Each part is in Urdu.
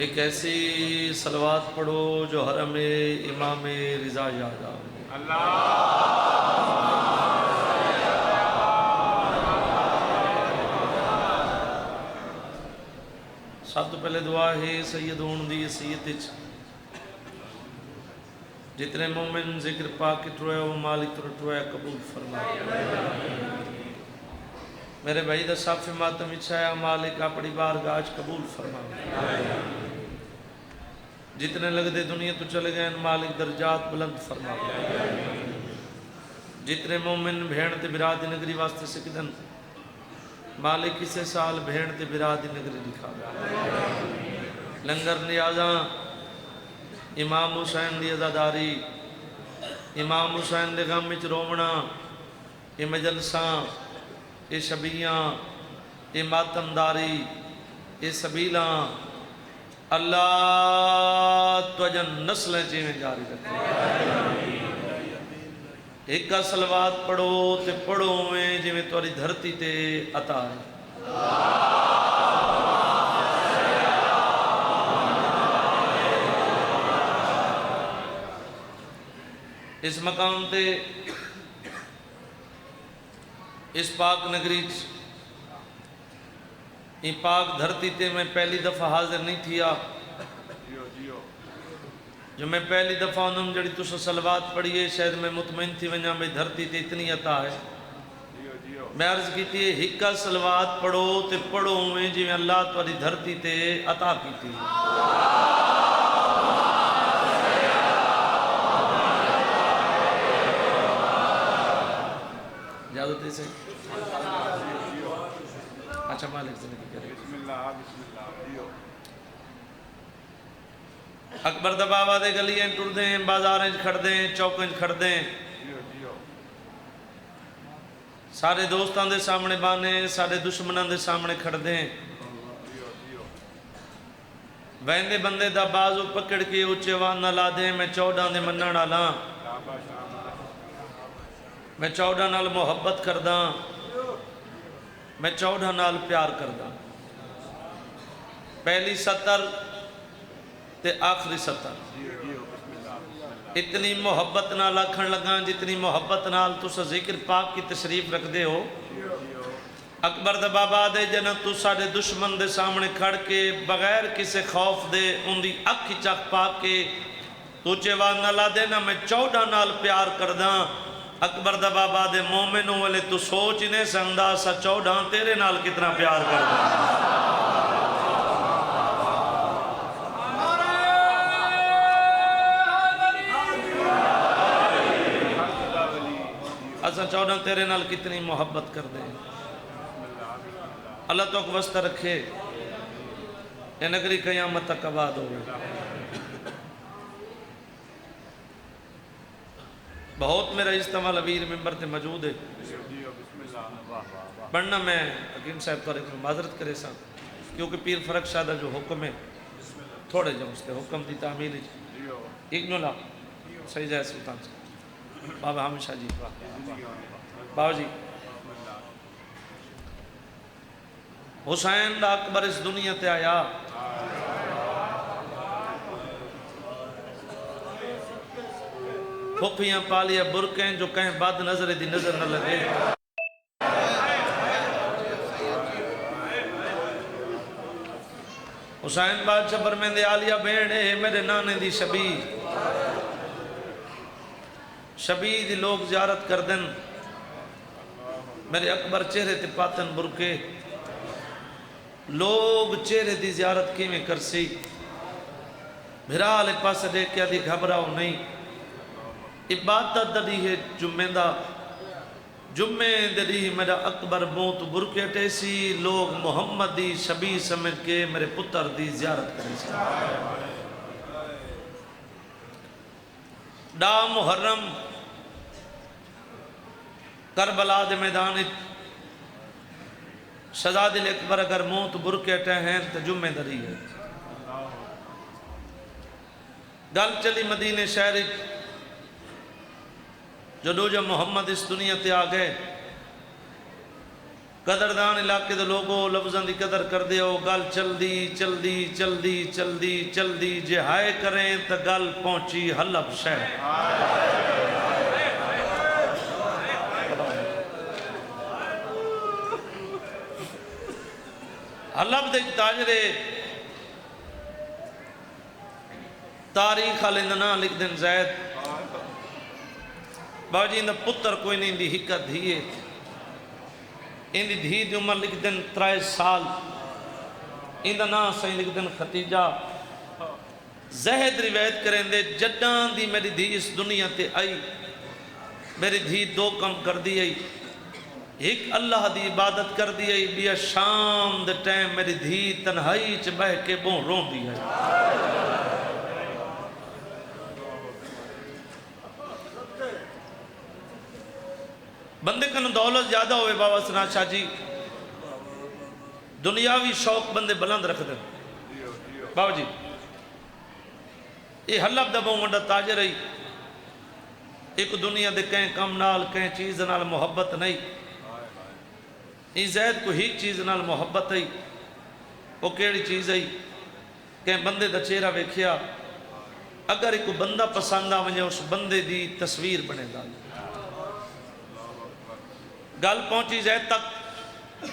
ایک ایسی صلوات پڑھو جو حرم امام رضا یاد آئے۔ سب تو پہلے دعا ہے سید ہون دی سید جتنے مومن ذکر پاک اٹھوئے وہ مالک اٹھوئے قبول فرمائے۔ میرے بھائی دا صاف ماتم اچھایا مالک اپنی بارگاہ قبول فرمائے۔ جتنے لگ دے دنیا تو چلے گئے مالک درجات بلند فرمائے۔ جتنے مومن بھیڑ تے برادی نگری واسطے سکدن مالک اسے سال بھیڑ تے برادی نگری لکھا گیا۔ لنگر نیازاں امام حسین دی عزاداری امام حسین دے غم وچ رومنا یہ مجلساں یہ شبیاں یہ ماتمداری یہ سبیلاں اللہ توجن نسلیں چیمیں جاری رکھیں۔ ایک کا صلوات پڑھو تے پڑھو میں جی میں تواری دھرتی تے عطا ہے۔ اس مقام تے اس پاک نگری یہ پاک دھرتی تے میں پہلی دفعہ حاضر نہیں تھیا جو میں پہلی دفعہ انہوں جڑی تو صلوات پڑھئے شاید میں مطمئن تھی ونجا میں دھرتی تے اتنی عطا ہے۔ میں عرض کی تھی ہکا صلوات پڑھو تے پڑھو میں جی میں اللہ تواری دھرتی تے عطا کی تھی۔ اجازت ہے سے اچھا مالک زندگی کرے بسم اللہ اکبر دبابہ دے گلیاں ٹر دیں بازاریں کھڑ دیں چوکیں کھڑ دیں سارے دوستان دے سامنے بانے سارے دشمنان دے سامنے کھڑ دیں ویندے بندے دا بازو پکڑ کے اچھے وان نہ لا دیں میں 14 دے منن ڈالاں میں 14 نال محبت کرداں میں 14 نال پیار کرداں پہلی 70 تے آخری 70 اتنی محبت نال آکھن لگاں جتنی محبت نال تسا ذکر پاک کی تشریف رکھ دے ہو۔ اکبر دا بابا دے جنت تو ساڑے دشمن دے سامنے کھڑ کے بغیر کسے خوف دے ان دی اکھی چک پاک کے تو چیوان نہ لا دینا میں 14 نال پیار کرداں۔ اکبر دا بابا دے مومنوں والے تو سوچ انہیں سنگدہ سا 14 تیرے نال کتنا پیار کرداں۔ اسا 14 تیرے نال کتنی محبت کر دیں۔ اللہ تو وسط رکھے یہ نگری قیامت تک آباد ہوگی۔ بہت میرا اجتماع لبیر ممبر تے موجود ہے پڑھنا میں حکیم صاحب تو ایک معذرت کرے سا کیونکہ پیر فرق شادہ جو حکم ہے تھوڑے جو اس کے حکم دی تعمیل ہے ایک نولا صحیح جائے سلطان سے بابا ہمیشہ جی بابا جی حسین دا اکبر اس دنیا تے آیا پھوپیاں پالیاں برکیں جو کہیں بد نظر دی نظر نہ لگے۔ حسین بادشاہ برمین دے آلیہ بیڑے میرے نانے دی شبی دی لوگ زیارت کردن میرے اکبر چہرے تے پاتن برکے لوگ چہرے دی زیارت کی میں کرسی بھرال پاس دے کیا دی گھبراؤ نہیں عبادت دلی ہے جمعے دلی میرا اکبر موت برکے ٹیسی لوگ محمد دی شبی سمجھ کے میرے پتر دی زیارت کریں سی ڈا محرم کربلا دے میدان شہزاد اکبر اگر موت برکے ٹے ہیں تو جمعے دلی ہے گل چلی مدینے شہر جو محمد اس دنیا تے آ گئے قدردان علاقے دے لوگوں لفظاں دی قدر کر دیو گل چلدی چلدی چلدی چلدی چلدی جے ہائے کریں تا گل پہنچی حلب شہر حلب دے تاجرے تاریخ آلیندنا لکھ دن زید باجی اندہ پتر کوئی نہیں دی ہکا دھیئے اندھی دھی دی عمر لکھ دن 3 سال اندھا نا سہی لکھ دن ختیجہ زہد روایت کریں دے جڈان دی میری دھی اس دنیا تے آئی میری دھی 2 کم کر دی آئی ایک اللہ دی عبادت کر دی آئی بیا شام دے ٹائم میری دھی تنہائی چ بہ کے بون رون دی آئی بندے کنو دولت زیادہ ہوئے بابا سنا شاہ جی دنیاوی شوق بندے بلند رکھ دیں بابا جی یہ حلب دا بہن منڈا تاجر ہے ایک دنیا دے کہیں کم نال کہیں چیز نال محبت نہیں یہ زید کو ہی چیز نال محبت ہے وہ کیڑی چیز ہے کہیں بندے دا چہرہ ویکھیا اگر ایک بندہ پسند آویں اس بندے دی تصویر بنے دا گل پہنچی زید تک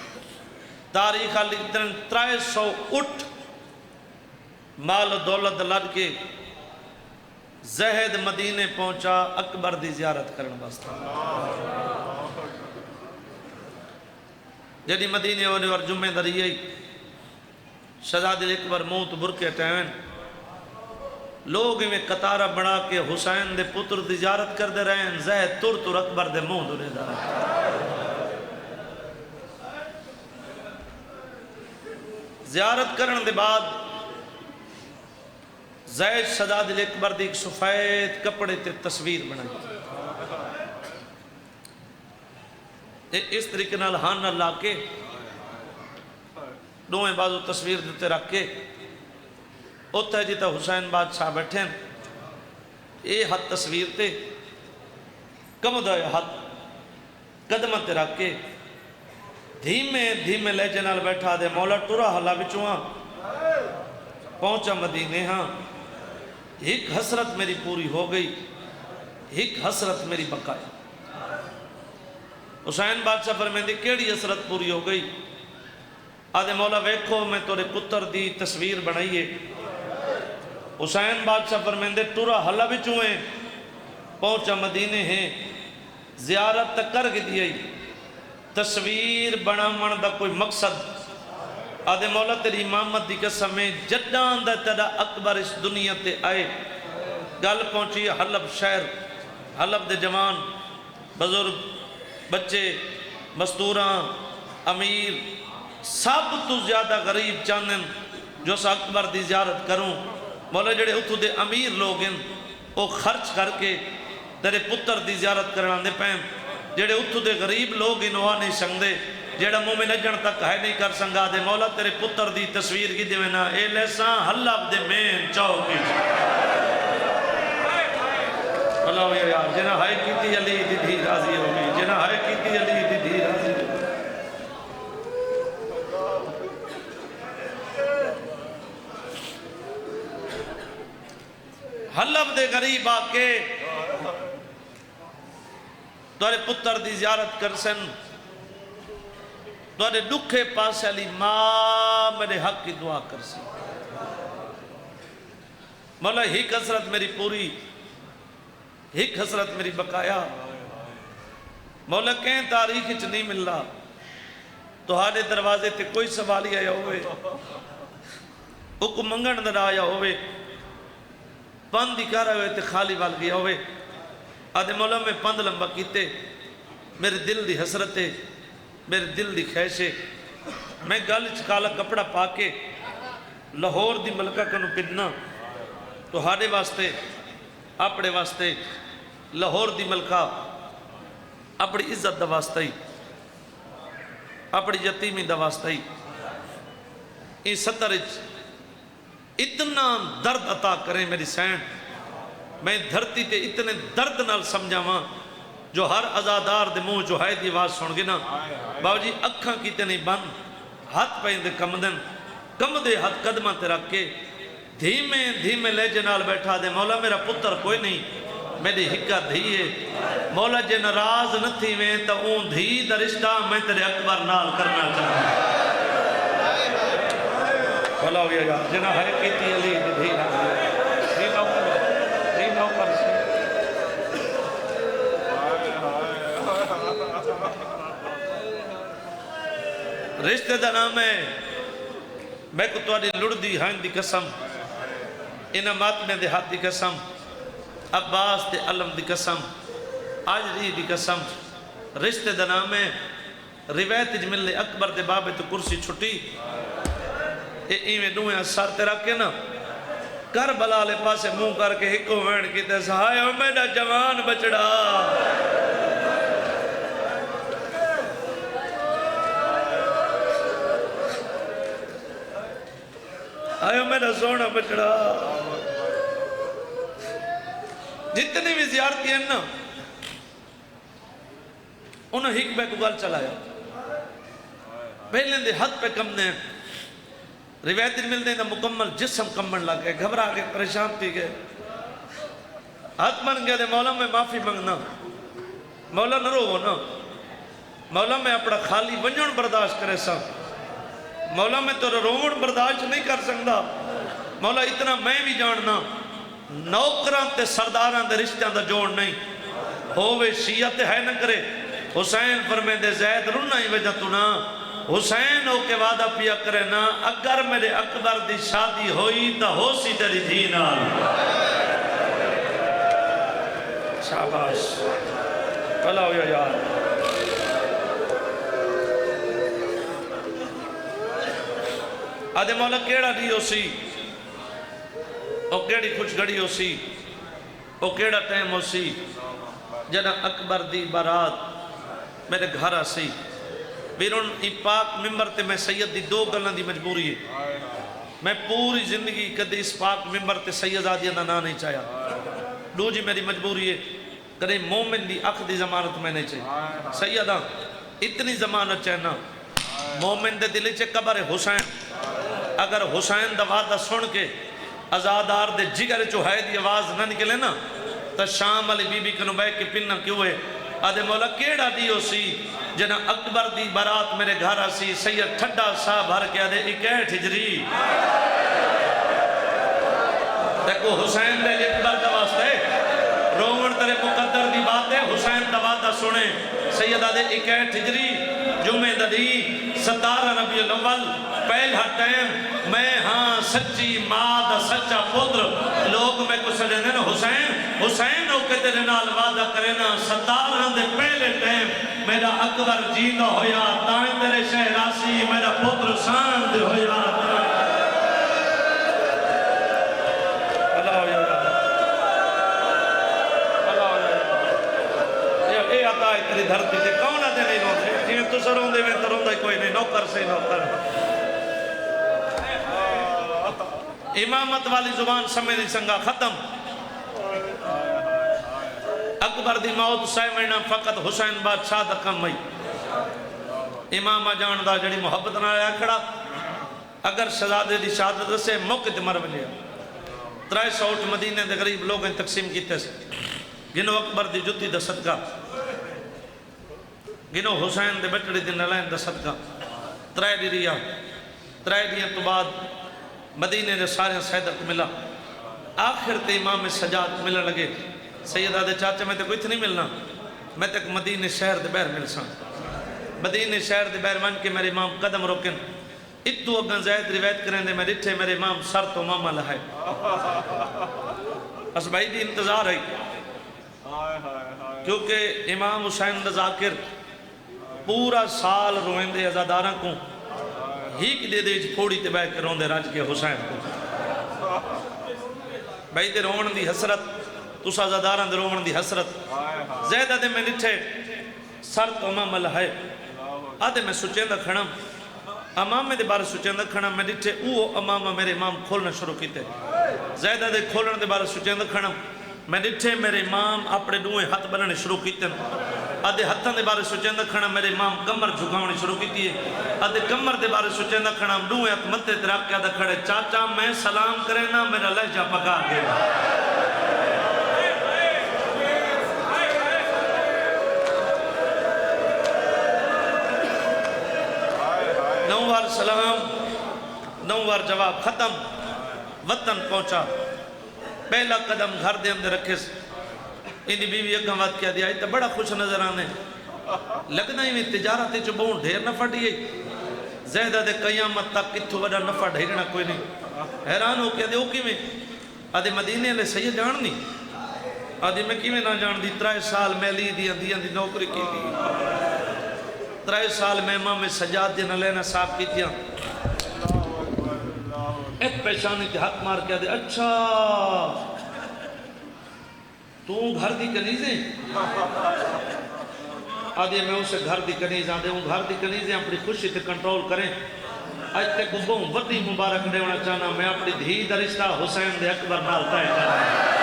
تاریخ لکھدن 300 اٹھ مال و دولت لڑ کے زہد مدینے پہنچا اکبر دی زیارت کرن واسطے جدی مدینے ہونے اور جمعہ دری آئی شہزادے اکبر موت برکے ٹائمن لوگ میں قطارہ بنا کے حسین دے پتر دی زیارت کر دے رہے ہیں زہد تر تر اکبر دے موت دے رہے ہیں زیارت کرن دے بعد زید شہزاد اکبر دی ایک سفید کپڑے تے تصویر بنائی اس طریقے نال ہاں نہ لا کے دوئیں بازو تصویر دیتے رکھ کے اتھا جیتا حسین بادشاہ بیٹھیں اے ہاتھ تصویر تے کم دائے ہاتھ قدمہ تے رکھ کے دھیمے دھیمے لے جنال بیٹھا دے مولا ٹورا حلا بچوان پہنچا مدینے ہاں ایک حسرت میری پوری ہو گئی ایک حسرت میری بقایا حسین بادشاہ فرمیندے کیڑی حسرت پوری ہو گئی آدھے مولا ویکھو میں تورے پتر دی تصویر بنائیے حسین بادشاہ فرمیندے ٹورا حلا بچویں پہنچا مدینے ہیں زیارت تک کر کے دیئی تصویر بنا من دا کوئی مقصد آدھے مولا تیری امامت دی قسم میں جڈان دا تیرا اکبر اس دنیا تے آئے گل پہنچی حلب شہر حلب دے جوان بزرگ بچے مستوراں امیر سب تو زیادہ غریب چاندن جو سا اکبر دی زیارت کروں مولا جڑے اتھو دے امیر لوگ ہیں وہ خرچ کر کے تیرے پتر دی زیارت کرنا دے پہم جڑے اتھو دے غریب لوگ انہوں نہیں سنگدے جڑا مومن اجن تک ہے نہیں کر سنگا دے مولا تیرے پتر دی تصویر کی دے نا اے لیساں حلب دے مین چوکی اللہ ہویا یار جنہ ہائے کیتی علی دی دھی راضی ہوگی جنہ ہائے کیتی علی دی دھی راضی ہوگی حلب دے غریب آکے تورے پتر دی زیارت کرسن تورے دکھے پاسے علی ماں میرے حق کی دعا کرسن مولا ہی حسرت میری پوری ہی حسرت میری بقایا مولا کہیں تاریخ چ نہیں مل رہا تہاڈے دروازے تے کوئی سوالی آیا ہوئے حکم منگن در آیا ہوئے پند دکھا رہے ہوئے تے خالی وال گیا ہوئے آدھے مولا میں پند لمبا کیتے میرے دل دی حسرتے میرے دل دی خیشے میں گل چکالا کپڑا پا کے لاہور دی ملکہ کنو پڑنا تو ہاڑے واسطے اپنے واسطے لاہور دی ملکہ اپنی عزت دا واسطہ ہی اپنی یتیمی دا واسطہ ہی ان سترج اتنا درد عطا کریں میری سین میں دھرتی تے اتنے درد نال سمجھا ماں جو ہر عزادار دے منہ جو ہے دی آواز سن گے نا بابا جی اکھاں کیتے نہیں بند ہاتھ پہن دے کم دے ہاتھ قدمہ تے رکھ کے دھیمے دھیمے لہجے نال بیٹھا دے مولا میرا پتر کوئی نہیں میری ہکا دھی ہے مولا جے ناراض نہ تھی میں تا اون دھی دا رشتہ میں تیرے اکبر نال کرنا چاہتا بھلا ہویا گا جنہ ہے کیتی علی دھی نوکر سے رشتہ دا نام ہے میں کو تواری لڑ دی ہائن دی قسم انعامات میں دے ہاتھ دی قسم عباس دے علم دی قسم آجری دی قسم رشتہ دا نام ہے روایت جملے اکبر دے بابے تو کرسی چھٹی ایویں دوئے سار تیرا کے نا کربلا لے پاسے منہ کر کے ہکو وین کی تے سہائے او میرا جوان بچڑا آئے میرا سونا بچڑا جتنی بھی زیارتی ہیں نا انہوں حکمہ کو گل چلایا پہلے دے حد پہ کم نے روایت مل دیں دا مکمل جسم کمن لگ گئے گھبرا کے پریشان تھی گئے حد من گئے دے مولا میں معافی منگنا مولا نہ رو نا مولا میں اپنا خالی ونجن برداشت کرے سا مولا میں تو رومن برداشت نہیں کر سکتا مولا اتنا میں بھی جاننا نوکران تے سرداران دے رشتیاں دا جوڑ نہیں ہووے شیعت ہے نہ کرے حسین فرمے دے زید رنہ ہی وجہ تو نا حسین ہو کے وعدہ پیا کرے نا اگر میرے اکبر دی شادی ہوئی تا ہو سی تیری دھینا شاباش بھلا ہویا یار آدھے مولا کیڑا دی ہو سی او کیڑی کچھ گڑی ہو سی او کیڑا ٹائم ہو سی جنہ اکبر دی بارات میرے گھر آسی بیرون ای پاک ممبر تے میں سید دی دو گلن دی مجبوری ہے میں پوری زندگی کدی اس پاک ممبر تے سید آدیاں دا نا نہیں چاہیا دو جی میری مجبوری ہے کدی مومن دی اخ دی زمانت میں نہیں چاہیا سیدہ اتنی زمانت چاہنا مومن دے دلی چے قبر حسین اگر حسین دا وعدہ سن کے ازادار دے جگر جو ہے دی آواز نہ نکلے نا تا شام علی بی بی کنو بے کے پنہ کیوں ہے آدھے مولا کیڑا دیو سی جنہ اکبر دی بارات میرے گھر آسی سید ٹھڈا صاحب بھر کے آدھے 61 ہجری دیکھو حسین دے اکبر دا واسطے رومن ترے مقدر دی بات ہے حسین دا وعدہ سنے سید آدھے 61 ہجری جمعہ دی 17 ربیع الاول پہلا ٹائم میں ہاں سچی ماں دا سچا پتر لوگ میں کو سجنے نا حسین ہو کے تیرے نال وعدہ کرے نا 17 دے پہلے ٹائم میرا اکبر جیندہ ہویا تائیں تیرے شہراسی میرا پتر ساند ہویا اللہ ہویا اللہ ہویا اے عطا تیری دھرتی تے کون آدھے نہیں روندے جیویں تو سرون دے میں تو روندہ کوئی نہیں نوکر سے نوکر امامت والی زبان سمجھ نہیں سنگا ختم اکبر دی موت سائے مہینہ فقط حسین بادشاہ دا کم ہوئی امامہ جاندہ جڑی محبت نہ آیا کھڑا اگر شہزادے دی شہادت سے موقع تے مر ملیا 300 مدینے دے غریب لوگ تقسیم کیتے سے گنو اکبر دی جتی دا صدقہ گنو حسین دے بچڑی دی نلائن دا صدقہ 3 ڈیریا 3 ڈیاں تو بعد مدینے نے سارے سیدہ کو ملا آخر تے امام سجاد ملنے لگے سیدہ دے چاچے میں تے کوئی نہیں ملنا میں تے مدینے شہر دے بیر مل سان مدینے شہر دے بیر من کے میرے امام قدم روکن اتو اگن زید روایت کریں دے میں ڈٹھے میرے امام سر تو ماما لہائے اس بھائی دی انتظار ہے کیونکہ امام حسین دا ذاکر پورا سال روئیں دے ازاداراں کو ہیک دے دے پھوڑی تے بیٹھ کے رون دے راج کے حسین کو بھائی دے رون دی حسرت تسا زداران دے رون دی حسرت زیدہ دے میں نٹھے سر تو امام اللہ ہے آدھے میں سچیں دا کھڑم امام میں دے بارے سچیں دا کھڑم میں نٹھے اوہ امام میرے امام کھولنا شروع کیتے زیدہ دے کھولنا دے بارے سچیں دا کھڑم میں ڈٹھے میرے امام اپنے دوئے ہاتھ بننے شروع کیتے ہیں آدھے ہتھاں دے بارے سوچیں دا کھڑا میرے امام کمر جھکاونے شروع کیتی ہے آدھے کمر دے بارے سوچیں دا کھڑا دوئے ہاتھ متے ترک کے آدھے کھڑے چاچا میں سلام کرے نا میرا لہجہ پکا گیا نوار سلام نوار جواب ختم وطن پہنچا پہلا قدم گھر دے اندر رکھے انہی بیوی اگاں وات کیا دیا تو بڑا خوش نظر آنے لگنا ہی میں تجارت جو بہن ڈھیر نفع دیئے زیدہ دے قیامت تک کتھو بڑا نفع ڈھیرنا کوئی نہیں حیران ہو کیا دے اوکی میں آدھے مدینے لے سید جان نہیں آدھے میں کی میں نہ جان دی 3 سال میں لی دی اندھی نوکری کی دی 3 سال میں امام سجاد دے نہ لینا صاحب کی تیاں ایک پیشانی تے حق مار کیا دے اچھا تو گھر دی کنیزیں آدھے میں اسے گھر دی کنیز آدھے ہوں گھر دی کنیزیں اپنی خوشی تے کنٹرول کریں آج تے گبوں وڈی مبارک دے ہونا چاہنا میں اپنی دھی دا رشتہ حسین دے اکبر نال طے کرنا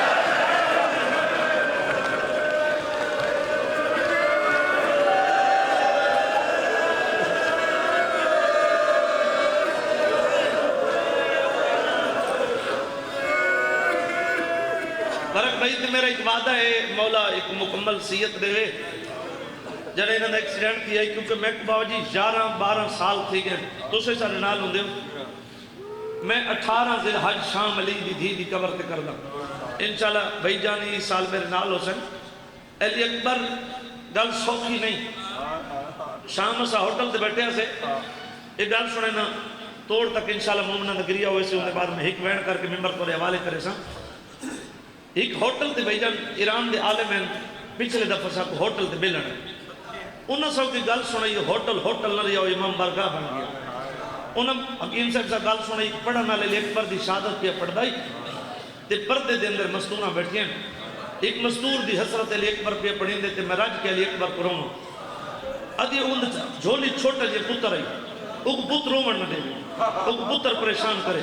میرا ایک وعدہ ہے مولا ایک مکمل صحت دے جڑے انہوں نے ایکسیڈنٹ کیا ہے کیونکہ میں بابا جی 11-12 سال تھی گئے تو سے سارے نال ہوں دے میں 18 ذی الحج شام علی دی دھی دی قبر تے کر دا انشاءاللہ بھائی جانی اس سال میرے نال ہو سن علی اکبر گل سوکھی نہیں شام اسا ہوٹل تے بیٹھے سے ایک گل سنے نا توڑ تک انشاءاللہ مومنہ نگریہ ہوئے سے انہیں بعد میں ہک وین کر کے ممبر کو حوالے کرے سا ایک ہوٹل تے بھائی جان ایران دے عالم ہیں پچھلے دفعہ صاحب ہوٹل تے بلن انہوں سو کی گل سنائی ہوٹل نہ رہا امام برگاہ بن گیا انہوں حکیم صاحب سے گل سنائی پڑھنا لے اکبر دی شہادت پہ پڑھ دائی تے پردے دے اندر مستورہ بیٹھے ہیں ایک مستور دی حسرت علی اکبر پہ پڑھیں دے تے مراج کے علی اکبر کرونا ادھی اون جھولی چھوٹا جے پتر آئی اگ پتر رومن نہ دے اگ پتر پریشان کرے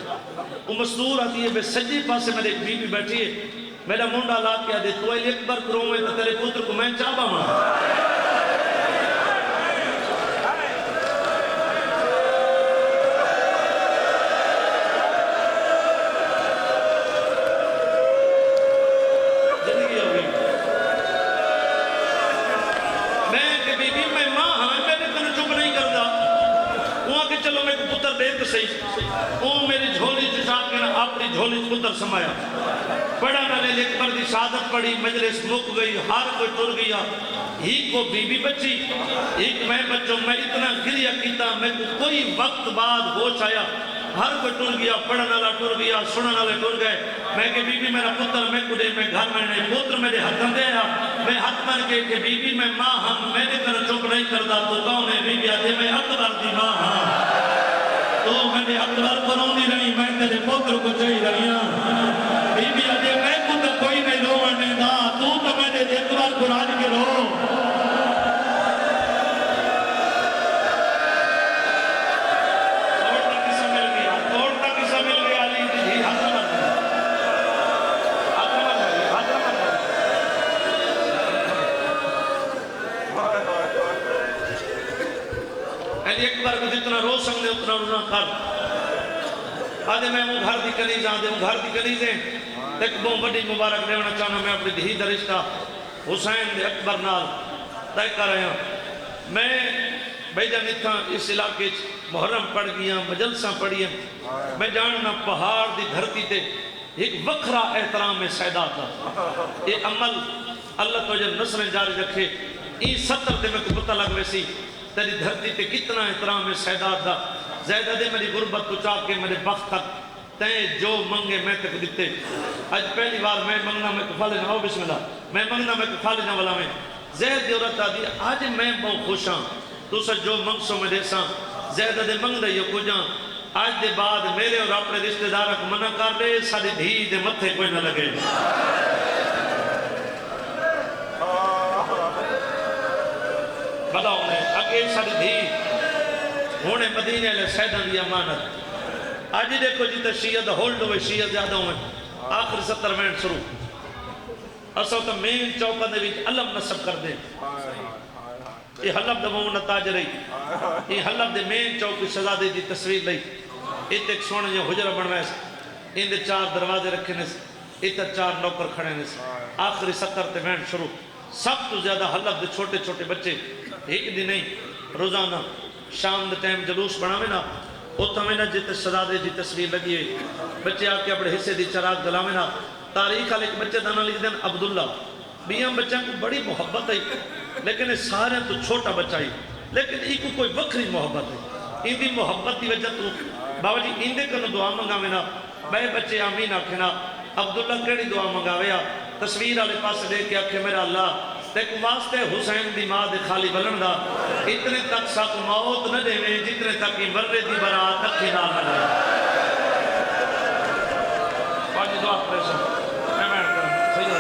وہ مستور آتی ہے بے سجی پاسے میں ایک بی بی بیٹھی ہے میرا منڈا لا کیا دے تو علی اکبر کروں میں تو تیرے پتر کو میں چاہبا ماں زندگی ہو گئی میں کہ بی بی میں ماں ہاں میں نے تنہیں چپ نہیں کر دا وہاں کہ چلو میں کو پتر دے تو صحیح وہ میری جھولی چشاک کے نا اپنی جھولی پتر سمایا پڑھا نہ لے اکبر دی شہادت پڑھی مجلس مک گئی ہر کوئی ٹر گیا ہی کو بی بی بچی ایک میں بچوں میں اتنا گریہ کیتا میں کو کوئی وقت بعد ہوش آیا ہر کوئی ٹر گیا پڑھا نہ ٹر گیا سنا نہ ٹر گئے میں کہ بی بی میرا پتر میں کو دے میں گھر میں نہیں پتر میرے ہاتھ دے آیا میں ہاتھ مر کے کہ بی بی میں ماں ہم میں نے تیرا چپ نہیں کردا تو کون ہے بی بی آدھے میں اکبر دی ماں ہاں تو میں نے اکبر پرونی رہی میں تیرے پتر کو چاہی رہی ہاں بی بی آدھے میں کو تو کوئی نہیں رو مرنے دا تو میں نے اکبر قرآن کے رو توڑتا کسا مل گیا علی دی ہاتھ مر علی اکبر کو جتنا رو سکتے اتنا رونا کر آدھے میں ہوں گھر دی کنیز آدھے ہوں گھر دی کنیزیں ایک بہت بڑی مبارک دیونا چاہنا میں اپنی دھی دا رشتہ حسین دے اکبر نال طے کر رہے ہیں میں بھائی جان اتھا اس علاقے محرم پڑھ گیا مجلسہ پڑھی ہیں میں جاننا پہاڑ دی دھرتی تے ایک وکھرا احترام میں سیدہ تھا یہ عمل اللہ تو جب نسلیں جاری رکھے این 70 دے میں کو پتہ لگ ویسی تیری دھرتی تے کتنا احترام میں سیدہ تھا زیدہ دے میری غربت کو چاہ کے میرے بخت تک تین جو منگے میں تک دیتے آج پہلی بار میں منگنا میں کفالے نہ ہو بسم اللہ میں منگنا میں کفالے نہ والا میں زید دی عورت آدھی آج میں بہت خوش ہاں تو سا جو منگسوں میں دیساں زیدہ دے منگ دے یہ کجاں آج دے بعد میرے اور اپنے رشتہ دارہ کو منع کر دے ساری دھی دے متھے کوئی نہ لگے بتاؤ نے اگے ساری دھی ہونے مدینے لے سیدہ دی امانت آج دیکھو جی تو شیعہ دا ہولڈ ہوئے شیعہ زیادہ ہوئے آخر 70 منٹ شروع اسو تو مین چوکا دے وچ علم نصب کر دے یہ حلب دا مون تاج رہی یہ حلب دے مین چوک شہزادے دی تصویر لئی ات ایک سونے جو حجرہ بنوائے سے ان دے 4 دروازے رکھے نے سے ات 4 نوکر کھڑے نے سے آخری سکر تے بینڈ شروع سب تو زیادہ حلب دے چھوٹے چھوٹے بچے ایک دن نہیں روزانہ شام دے ٹائم جلوس بنا میں نا اتھا میں نا جیتے شہزادے دی تصویر لگی ہوئی بچے آپ کے اپنے حصے دی چراغ گلا میں نا تاریخ آل ایک بچے دانا لکھ دیں عبداللہ بیاں بچہ کو بڑی محبت ہے لیکن سارے تو چھوٹا بچہ ہی لیکن ایک کو کوئی وکری محبت ہے ان دی محبت دی وجہ تو بابا جی ان دے کنو دعا منگا میں نا بے بچے آمین آکھنا عبداللہ کیڑی دعا منگا ویا تصویر آلے پاس دے کے آکھے میرا اللہ دیکھ واسطے حسین دی ماں دے خالی بلن دا اتنے تک ساکھ موت نہ دے میں جتنے تک ہی مرے دی برات تکی نہ لے باجی دعا پریشن میں بیٹھ کروں صحیح ہو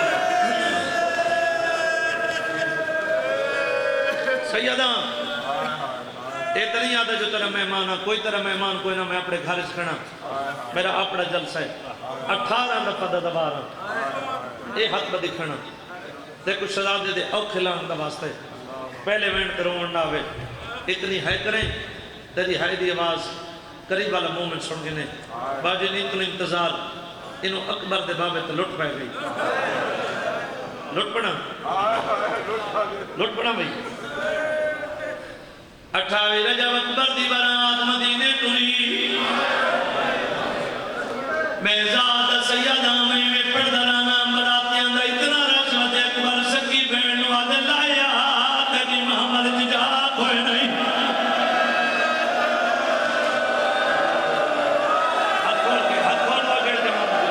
سیدہ اتنی یاد ہے جو تیرا مہمان کوئی تیرا مہمان کوئی نہ میں اپنے گھر اسکنا میرا اپنا جلسہ ہے 18 دفعہ دبارہ یہ حق دکھنا دیکھو شہزادے دے اوکھے لان دا واسطے پہلے وین تے روڑ نہ ہوئے اتنی ہے کریں تیری ہے دی آواز قریب والا مومن سن گنے باجی نے اتنی انتظار انہوں اکبر دے بابے تے لٹ پائے گئی لٹ پڑا بھئی 28 رجب اکبر دی برات مدینے ٹوری میں زاد سیدہ میں پڑھ درانا براتی اندر اتنا رشوت اکبر سکی بین واد لایا تجی محمد جا کوئی نہیں ہاتھ کھول لو گھر جماعت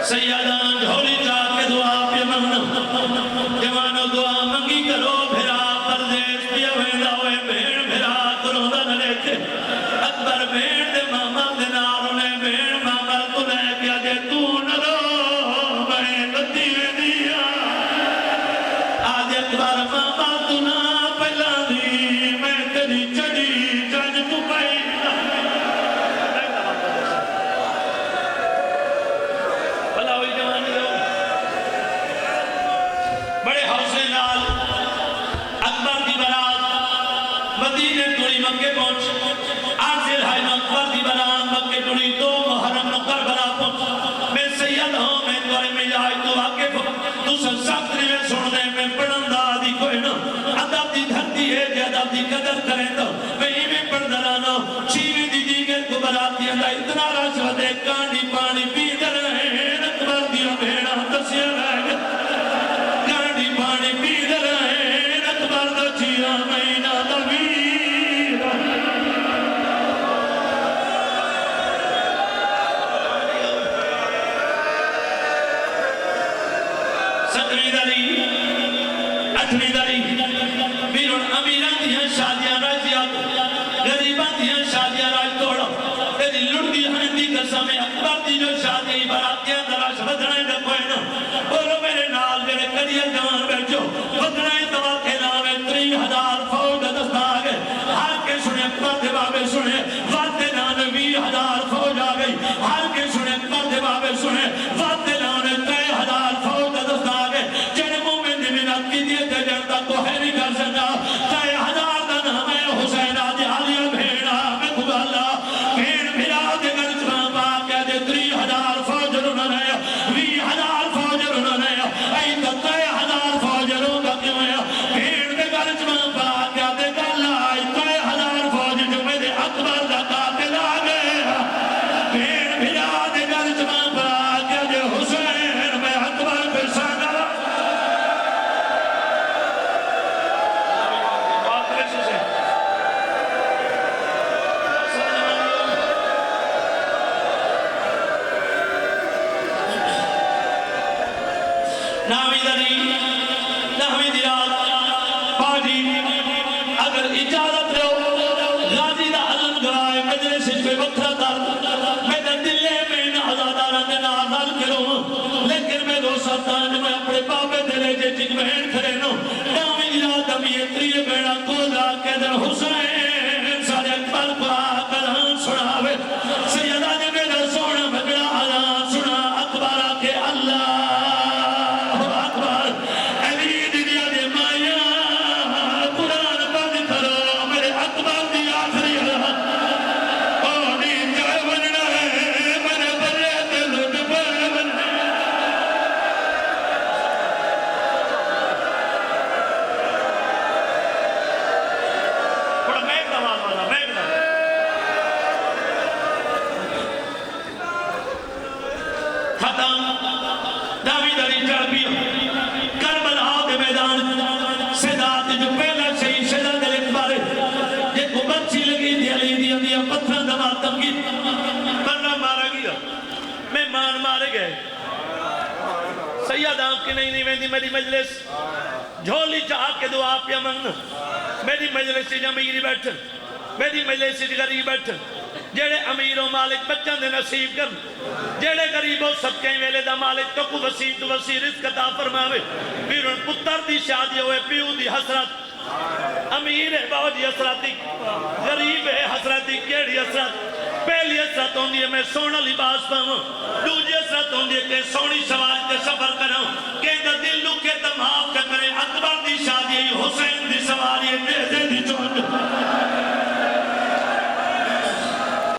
سیدہ جھولی چاہ کے دعا پہ مہنہ جوانو دعا منگی کرو بھرا پردیش پیا ویندہ ہوئے بھیڑ بھرا کرو دا نلے کے اکبر بھیڑ دے ماما دے نارونے بھیڑ ماما تو لے گیا جے تو نرو میں لتی دیا آج اکبر ماما تو نا پہلا دی میں تیری چڑی جج تو پائی مدینے توڑی مکے پہنچ آخر ہائی مکبر دی بنا مکے توڑی تو محرم نکر بنا پہنچ میں سید ہوں میں توڑی میں جائی تو آگے تو سب ساکری میں سن دے میں پڑھندہ دی کوئی نہ عدب دی دھرتی ہے جے عدب دی قدر کریں تو میں ہی میں پڑھ درانا چیوی دی دیگر کو براتی اندہ اتنا رشوت ہے کانڈی پانی پی در رہے اکبر دیا بھیڑا تسیا رہے کانڈی پانی پی در رہے اکبر دا چیرہ مہینہ دبی اٹھویں داری بیرون امیران دیاں شادیاں راجیات غریبان دیاں شادیاں راج توڑا تیری لڑ دی ہندی قسم اکبر دی جو شادی براتیاں دراش بدھنے دے کوئینا بولو میرے نال میرے قدیر جوان بیٹھو بدھنے دوا کے نامے 30,000 فوج دستا آگئے ہر کے سنے اکبر دے بابے سنے واتے نامے 20,000 فوج آگئی ہر کے سنے اکبر دے بابے سنے واتے نامے 30,000 فوج دستا آگئے جنہیں مومن دی منت کی دیتے جنتا تو ہے نہیں کر سکتا 30,000 دا نام ہے حسین آدھی عالیہ بھیڑا میں خدا اللہ بھیڑ بھیڑا دے گر جمع باقی دے 30,000 فوج رنن ہے 20,000 فوج رنن ہے ایتا 30,000 فوج رنن کیوں ہے بھیڑ دے گر جمع باقی دے گر لائی 30,000 فوج جو میں دے اکبر دا قاتل آگے بھیڑ بھیڑا دے گر جمع باقی دے حسین میں اکبر پہ سانا نحوی دیرات باجی اگر اجازت رہو غازی دا علم گرائے مجلس پہ وقتہ دار میرے دلے میں نازادارہ نے نازال کروں لیکن میں دو سلطان میں اپنے بابے دلے جے جن بہن کھرے نو نحوی دیرات ابھی اتری بیڑا کو دا کے در حسین سارے اکبر کو آکر ہاں سناوے دی میری مجلس جھولی چاہ کے دعا پیا منگنا میری مجلس سے امیر بیٹھن میری مجلس سے غریب بیٹھن جیڑے امیر و مالک بچوں دے نصیب کر جیڑے غریب و صدقے ویلے دا مالک تو کو وسیع تو وسیع رزق عطا فرماوے پھر پتر دی شادی ہوئے پیو دی حسرت امیر ہے باو دی حسرت غریب ہے حسرت کیڑی حسرت پہلی حسرت ہوندی ہے میں سونا لباس پاواں دوسری حسرت ہوندی ہے کہ سونی سواری